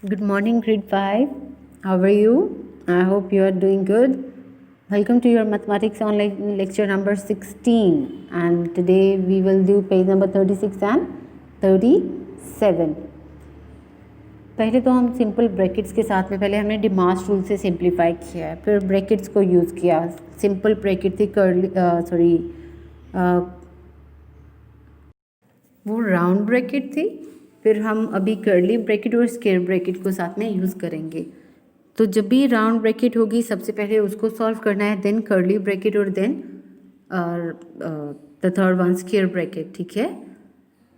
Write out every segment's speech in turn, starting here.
Good morning, grade 5. How are you? I hope you are doing good. Welcome to your mathematics online lecture number 16. And today we will do page number 36 and 37. पहले तो हम simple brackets के साथ में पहले हमने डिमास rule से simplify किया है, फिर ब्रैकेट्स को यूज़ किया. सिंपल ब्रैकेट थी वो राउंड ब्रैकेट थी. फिर हम अभी कर्ली ब्रैकेट और स्क्वायर ब्रैकेट को साथ में यूज़ करेंगे. तो जब भी राउंड ब्रैकेट होगी सबसे पहले उसको सॉल्व करना है, देन कर्ली ब्रैकेट और then the third one square bracket. ठीक है.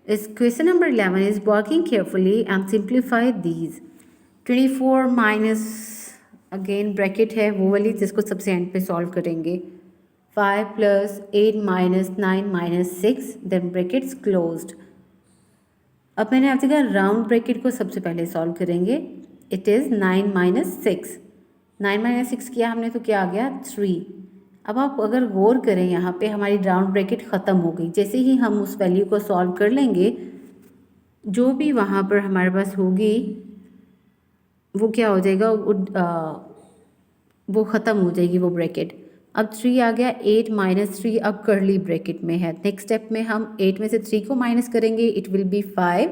इस question number 11 is working carefully and simplify these. 24 minus again bracket है वो वाली जिसको सबसे एंड पे सॉल्व करेंगे. 5 plus 8 minus 9 minus 6 then brackets closed. अब मैंने आपसे कहा राउंड ब्रैकेट को सबसे पहले सॉल्व करेंगे. It is 9 minus 6. 9 माइनस 6 किया हमने तो क्या आ गया 3. अब आप अगर गौर करें यहाँ पे हमारी राउंड ब्रैकेट ख़त्म हो गई. जैसे ही हम उस वैल्यू को सॉल्व कर लेंगे जो भी वहाँ पर हमारे पास होगी वो क्या हो जाएगा, वो ख़त्म हो जाएगी वो ब्रैकेट. अब 3 आ गया. 8 माइनस 3 अब कर्ली ब्रैकेट में है. नेक्स्ट स्टेप में हम 8 में से 3 को माइनस करेंगे, इट विल बी 5.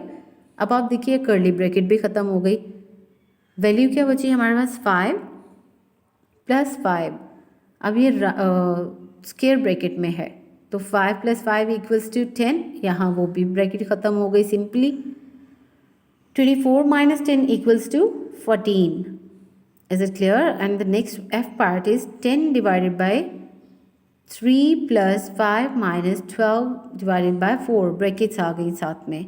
अब आप देखिए कर्ली ब्रैकेट भी ख़त्म हो गई. वैल्यू क्या बची हमारे पास 5 प्लस 5. अब ये स्क्वायर ब्रैकेट में है तो 5 प्लस 5 इक्वल्स टू 10. यहाँ वो भी ब्रैकेट ख़त्म हो गई simply. 24 minus 10 equals to 14. Is it clear? And the next F part is 10 divided by 3 plus 5 minus 12 divided by 4. Brackets आ गई साथ में.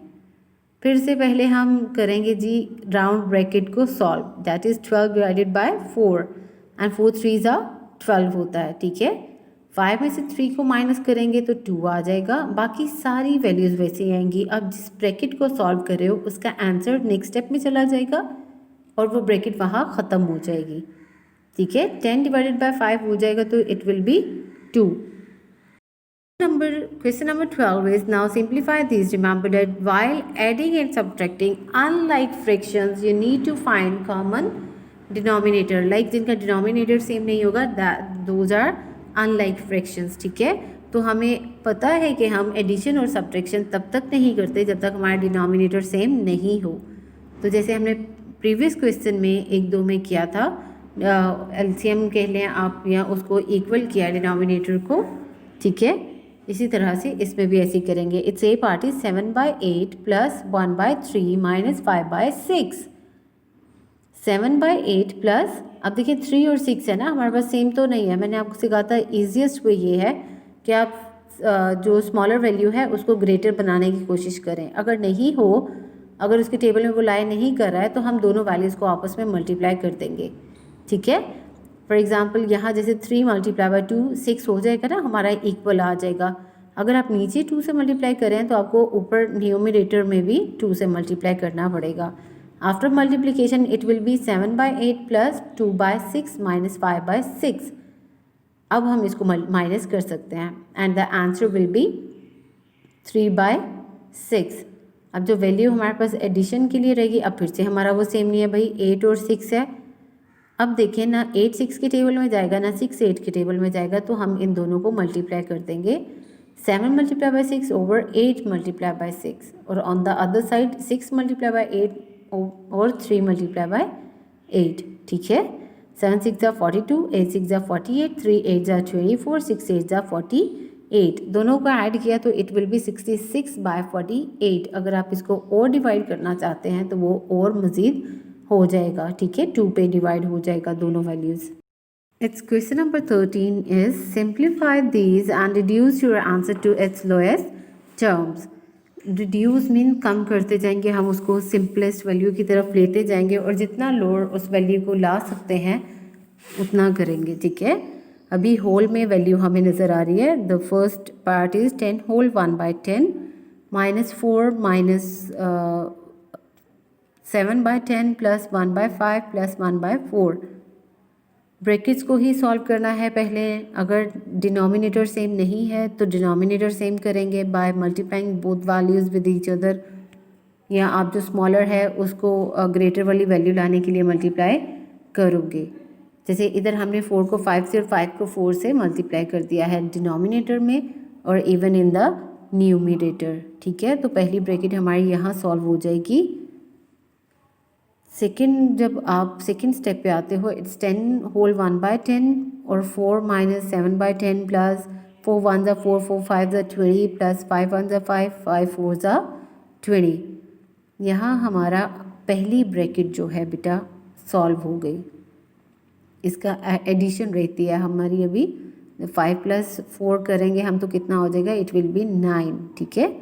फिर से पहले हम करेंगे जी राउंड ब्रैकेट को solve. That is 12 divided by 4 and 4 3 12 होता है. ठीक है. 5 में से 3 को माइनस करेंगे तो 2 आ जाएगा. बाकी सारी वैल्यूज़ वैसे ही आएंगी. अब जिस ब्रैकेट को सॉल्व कर रहे हो उसका आंसर नेक्स्ट स्टेप में चला जाएगा और वो ब्रैकेट वहाँ ख़त्म हो जाएगी. ठीक है. 10 डिवाइडेड बाय 5 हो जाएगा तो it will B 2. Question number 12 is now simplify these. Remember that while adding and subtracting unlike fractions you need to find common denominator. Like जिनका denominator सेम नहीं होगा those are unlike fractions. ठीक है. तो हमें पता है कि हम एडिशन और सब्ट्रैक्शन तब तक नहीं करते जब तक हमारा डिनोमिनेटर सेम नहीं हो. तो जैसे हमने प्रीवियस क्वेश्चन में 1-2 में किया था, एलसीएम कह लें आप या उसको इक्वल किया डिनोमिनेटर को. ठीक है. इसी तरह से इसमें भी ऐसे ही करेंगे. It's a part is 7/8 plus 1/3 minus 5/6. 7/8 plus, अब देखिए 3 और 6 है ना हमारे पास, सेम तो नहीं है. मैंने आपको सिखाया था ईजिएस्ट वे ये है कि आप जो स्मॉलर वैल्यू है उसको ग्रेटर बनाने की कोशिश करें. अगर नहीं हो, अगर उसके टेबल में वो लाई नहीं कर रहा है तो हम दोनों वैल्यूज़ को आपस में मल्टीप्लाई कर देंगे. ठीक है. फॉर एग्जाम्पल यहाँ जैसे 3 मल्टीप्लाई बाय 2 6 हो जाएगा ना, हमारा इक्वल आ जाएगा. अगर आप नीचे 2 से मल्टीप्लाई करें तो आपको ऊपर न्यूमरेटर में भी 2 से मल्टीप्लाई करना पड़ेगा. After multiplication it will B 7/8 plus 2/6 minus 5/6. अब हम इसको माइनस कर सकते हैं and the answer will be 3/6. अब जो वैल्यू हमारे पास एडिशन के लिए रहेगी, अब फिर से हमारा वो सेम नहीं है भाई, 8 और 6 है. अब देखें ना 8 6 के टेबल में जाएगा ना 6 8 के टेबल में जाएगा, तो हम इन दोनों को मल्टीप्लाई कर देंगे. 7 multiply by 6 over 8 multiply by 6 और on the other side 6 multiply by 8 और 3 मल्टीप्लाई बाय 8. ठीक है. 7 6 42, 8 6 48, 3 8 24, 6 8 48. दोनों को ऐड किया तो इट विल बी 66/48. अगर आप इसको और डिवाइड करना चाहते हैं तो वो और मज़ीद हो जाएगा. ठीक है. 2 पे डिवाइड हो जाएगा दोनों values. It's question number 13 is simplify these and reduce your answer to its lowest terms. Reduce mean कम करते जाएंगे, हम उसको सिंपलेस्ट वैल्यू की तरफ लेते जाएंगे और जितना लोअर उस वैल्यू को ला सकते हैं उतना करेंगे. ठीक है. अभी होल में वैल्यू हमें नज़र आ रही है. The first part is 10 whole 1/10 minus 4 minus 7/10 plus 1/5 plus 1/4. Brackets को ही सॉल्व करना है पहले. अगर डिनोमिनेटर सेम नहीं है तो डिनोमिनेटर सेम करेंगे by multiplying both values with each other. या आप जो स्मॉलर है उसको ग्रेटर वाली वैल्यू लाने के लिए मल्टीप्लाई करोगे। जैसे इधर हमने 4 को 5 से और 5 को 4 से मल्टीप्लाई कर दिया है डिनोमिनेटर में और इवन इन द न्यूमरेटर। ठीक है, तो पहली ब्रैकेट हमारी यहाँ सॉल्व हो जाएगी। सेकेंड, जब आप सेकेंड स्टेप पे आते हो, इट्स 10 होल 1/10 और 4 माइनस 7/10 प्लस 4 1 ज़ा 4 4 5 ज़ा 20 प्लस 5 1 ज़ा 5 5 4 ज़ा 20। यहाँ हमारा पहली ब्रैकेट जो है बेटा सॉल्व हो गई। इसका एडिशन रहती है हमारी अभी 5 प्लस 4 करेंगे हम तो कितना हो जाएगा, इट विल बी 9। ठीक है,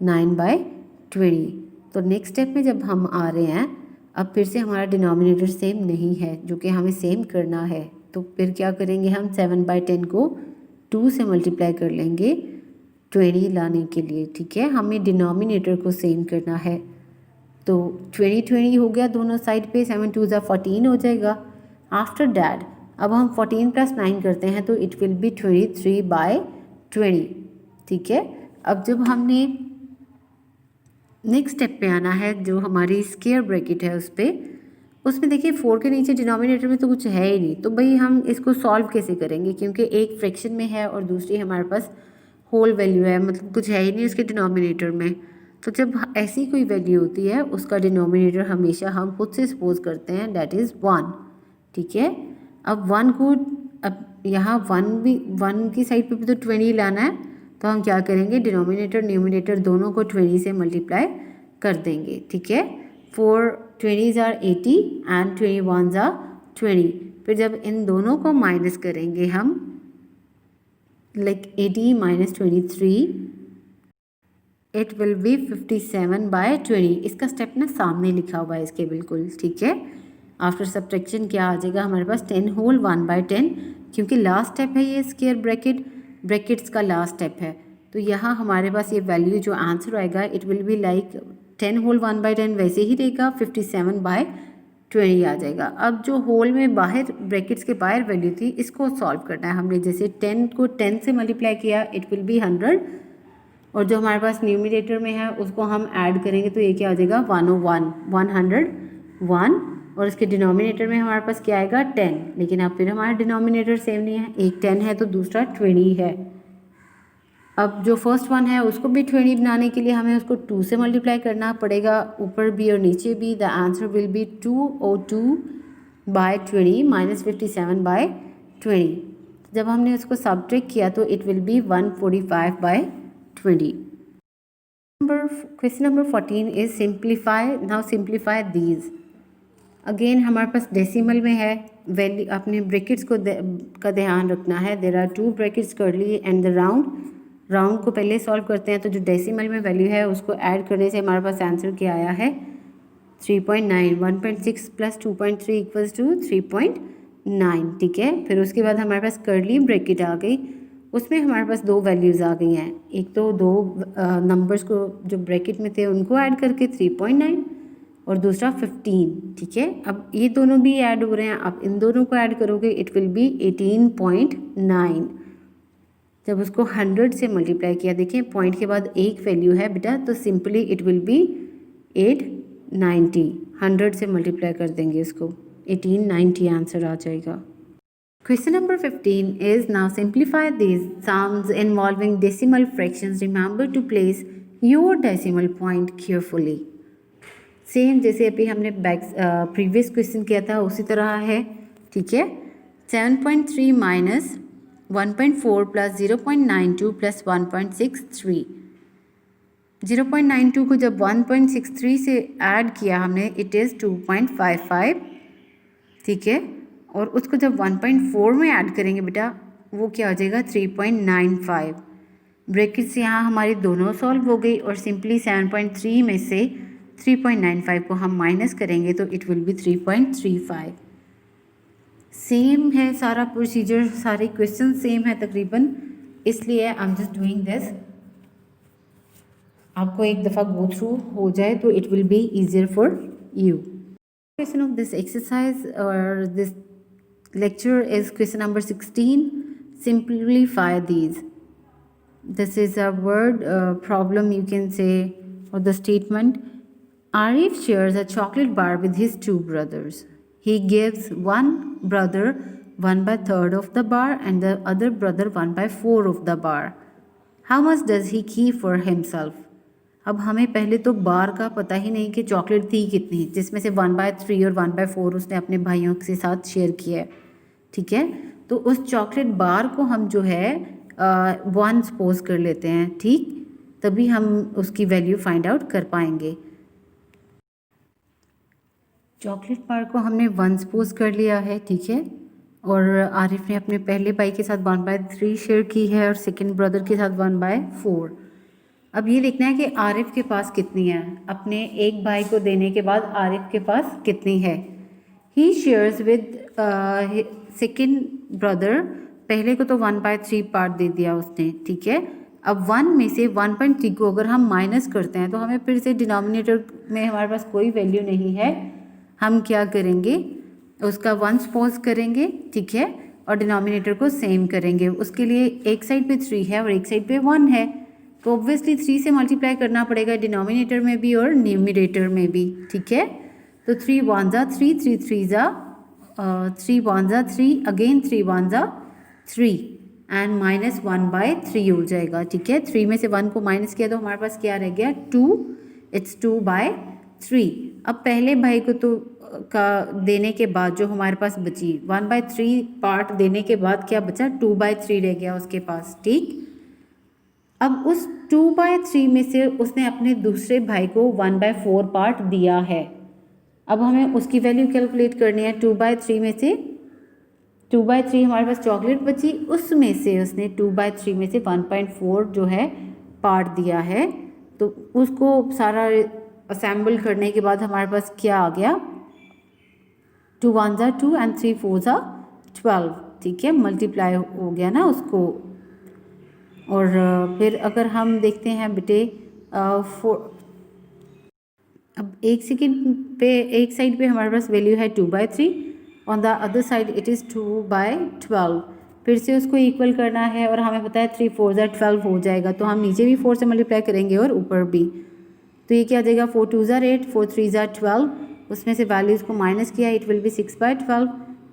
9/20। तो नेक्स्ट स्टेप में जब हम आ रहे हैं, अब फिर से हमारा डिनोमिनेटर सेम नहीं है जो कि हमें सेम करना है, तो फिर क्या करेंगे हम 7/10 को 2 से मल्टीप्लाई कर लेंगे 20 लाने के लिए। ठीक है, हमें डिनोमिनेटर को सेम करना है, तो 20 हो गया दोनों साइड पे, 7 2 ज़ा 14 हो जाएगा। आफ्टर डैट अब हम 14 प्लस 9 करते हैं तो इट विल बी 23/20। ठीक है, अब जब हमने नेक्स्ट स्टेप पे आना है, जो हमारी स्क्वायर ब्रैकेट है उसमें देखिए 4 के नीचे डिनोमिनेटर में तो कुछ है ही नहीं, तो भाई हम इसको सॉल्व कैसे करेंगे, क्योंकि एक फ्रैक्शन में है और दूसरी हमारे पास होल वैल्यू है, मतलब कुछ है ही नहीं उसके डिनोमिनेटर में। तो जब ऐसी कोई वैल्यू होती है उसका डिनोमिनेटर हमेशा हम खुद से सपोज करते हैं दैट इज़ 1। ठीक है, अब 1 को, अब यहाँ 1 की साइड पे भी तो 20 लाना है, तो हम क्या करेंगे, डिनोमिनेटर न्यूमिनेटर दोनों को 20 से मल्टीप्लाई कर देंगे। ठीक है, 4 20s are 80 and 21s are 20। फिर जब इन दोनों को माइनस करेंगे हम, like 80 minus 23, it will B 57/20। इसका स्टेप ना सामने लिखा हुआ है इसके बिल्कुल। ठीक है, आफ्टर सब्ट्रैक्शन क्या आ जाएगा हमारे पास, 10 होल 1/10, क्योंकि लास्ट स्टेप है ये स्क्वायर ब्रैकेट्स का लास्ट स्टेप है, तो यहाँ हमारे पास ये वैल्यू जो आंसर आएगा it will be like 10 whole 1/10 वैसे ही रहेगा, 57/20 आ जाएगा। अब जो होल में बाहर ब्रैकेट्स के बाहर वैल्यू थी इसको सॉल्व करना है हमने। जैसे 10 को 10 से मल्टीप्लाई किया इट विल बी 100, और जो हमारे पास न्यूमिनेटर में है उसको हम ऐड करेंगे तो ये क्या आ जाएगा 101 101, और इसके डिनोमिनेटर में हमारे पास क्या आएगा 10, लेकिन अब फिर हमारा डिनोमिनेटर सेम नहीं है, एक 10 है तो दूसरा 20 है। अब जो फर्स्ट वन है उसको भी 20 बनाने के लिए हमें उसको 2 से मल्टीप्लाई करना पड़ेगा, ऊपर भी और नीचे भी। The answer will be 202/20 minus 57/20। जब हमने उसको सब्ट्रैक्ट किया तो it will B 145/20। Question number 14 is simplify. Now simplify these. Again हमारे पास डेसिमल में है, वैल्यू अपने ब्रैकेट्स का ध्यान रखना है। There are 2 brackets curly and the round को पहले सॉल्व करते हैं, तो जो डेसिमल में वैल्यू है उसको ऐड करने से हमारे पास आंसर क्या आया है 3.9। 1.6 प्लस 2.3 इक्वल्स टू 3.9। ठीक है, फिर उसके बाद हमारे पास कर्ली ब्रैकेट आ गई, उसमें हमारे पास 2 वैल्यूज़ आ गई हैं। एक तो 2 नंबर्स को जो ब्रैकेट में थे उनको ऐड करके 3.9 और दूसरा 15। ठीक है, अब ये दोनों भी ऐड हो रहे हैं, आप इन दोनों को ऐड करोगे इट विल बी 18.9। जब उसको 100 से मल्टीप्लाई किया, देखिए पॉइंट के बाद एक वैल्यू है बेटा, तो सिंपली इट विल बी 890। 100 से मल्टीप्लाई कर देंगे इसको, 1890 आंसर आ जाएगा। Question number 15 is now simplify these sums involving decimal fractions. Remember to place your decimal point carefully. Same जैसे अभी हमने प्रीवियस क्वेश्चन किया था उसी तरह है। ठीक है, 7.3 माइनस 1.4 प्लस 0.92 प्लस 1.63। 0.92 को जब 1.63 से ऐड किया हमने इट इज़ 2.55। ठीक है, और उसको जब 1.4 में ऐड करेंगे बेटा वो क्या हो जाएगा 3.95। ब्रैकेट्स यहाँ हमारी दोनों सॉल्व हो गई, और सिंपली 7.3 में से 3.95 को हम माइनस करेंगे तो इट विल बी 3.35। सेम है सारा प्रोसीजर, सारे क्वेश्चन सेम है तकरीबन, इसलिए I am just doing this. आपको एक दफ़ा गो थ्रू हो जाए तो it will be easier for you. Question of this exercise और this lecture is question number 16. Simplify these. This is a word problem you can say, or the statement Arif shares a chocolate bar with his two brothers. He gives one brother 1/3 of the bar and the other brother 1/4 of the bar. How much does he keep for himself? अब हमें पहले तो बार का पता ही नहीं कि chocolate थी कितनी, जिसमें से 1/3 और 1/4 उसने अपने भाइयों के साथ शेयर किया है, ठीक है। तो उस चॉकलेट बार को हम जो है 1 सपोज कर लेते हैं, ठीक, तभी हम उसकी वैल्यू फाइंड आउट कर पाएंगे। चॉकलेट बार को हमने 1 सपोज कर लिया है, ठीक है, और आरिफ ने अपने पहले भाई के साथ 1/3 शेयर की है और सेकंड ब्रदर के साथ 1/4। अब ये देखना है कि आरिफ के पास कितनी है, अपने एक भाई को देने के बाद आरिफ के पास कितनी है। ही शेयर्स विद सेकंड ब्रदर, पहले को तो 1/3 पार्ट दे दिया उसने, ठीक है। अब 1 में से 1.3 को अगर हम माइनस करते हैं तो हमें फिर से डिनोमिनेटर में हमारे पास कोई वैल्यू नहीं है। हम क्या करेंगे, उसका 1 सपोज करेंगे, ठीक है, और डिनोमिनेटर को सेम करेंगे। उसके लिए एक साइड पे 3 है और एक साइड पे 1 है, तो ऑब्वियसली 3 से मल्टीप्लाई करना पड़ेगा डिनोमिनेटर में भी और न्यूमरेटर में भी, ठीक है। तो 3 1 जा 3, 3 3 जा 3 1 जा 3, अगेन 3 1 जा 3 एंड -1/3 हो जाएगा, ठीक है। 3 में से 1 को माइनस किया तो हमारे पास क्या रह गया, 2, इट्स 2/3। अब पहले भाई को तो का देने के बाद जो हमारे पास बची 1/3 पार्ट देने के बाद क्या बचा, 2/3 रह गया उसके पास, ठीक। अब उस 2/3 में से उसने अपने दूसरे भाई को 1/4 पार्ट दिया है। अब हमें उसकी वैल्यू कैलकुलेट करनी है। 2/3 में से 2/3 हमारे पास चॉकलेट बची, उसमें से उसने 2/3 में से 1.4 जो है पार्ट दिया है, तो उसको सारा असेंबल करने के बाद हमारे पास क्या आ गया, 2 1 जा 2 एंड 3 4 जा 12, ठीक है, मल्टीप्लाई हो गया ना उसको। और फिर अगर हम देखते हैं बेटे अब एक सेकेंड पे एक साइड पे हमारे पास वैल्यू है 2/3, on the other side it is 2/12। फिर से उसको इक्वल करना है और हमें पता है 3 4 जा 12 हो जाएगा, तो हम नीचे भी 4 से मल्टीप्लाई करेंगे और ऊपर भी, तो ये क्या आ जाएगा, 4 2 जा 8, 4 3 जा 12, उसमें से वैल्यूज़ को माइनस किया, इट विल बी 6/12,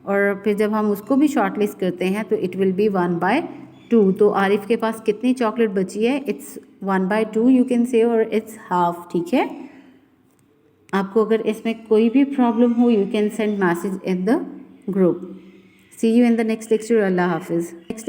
और फिर जब हम उसको भी शॉर्ट लिस्ट करते हैं तो इट विल बी 1/2। तो आरिफ के पास कितनी चॉकलेट बची है, इट्स 1/2 यू कैन से, और इट्स हाफ, ठीक है। आपको अगर इसमें कोई भी प्रॉब्लम हो you can send message in the group. See you in the next lecture. अल्लाह हाफिज़। नेक्स्ट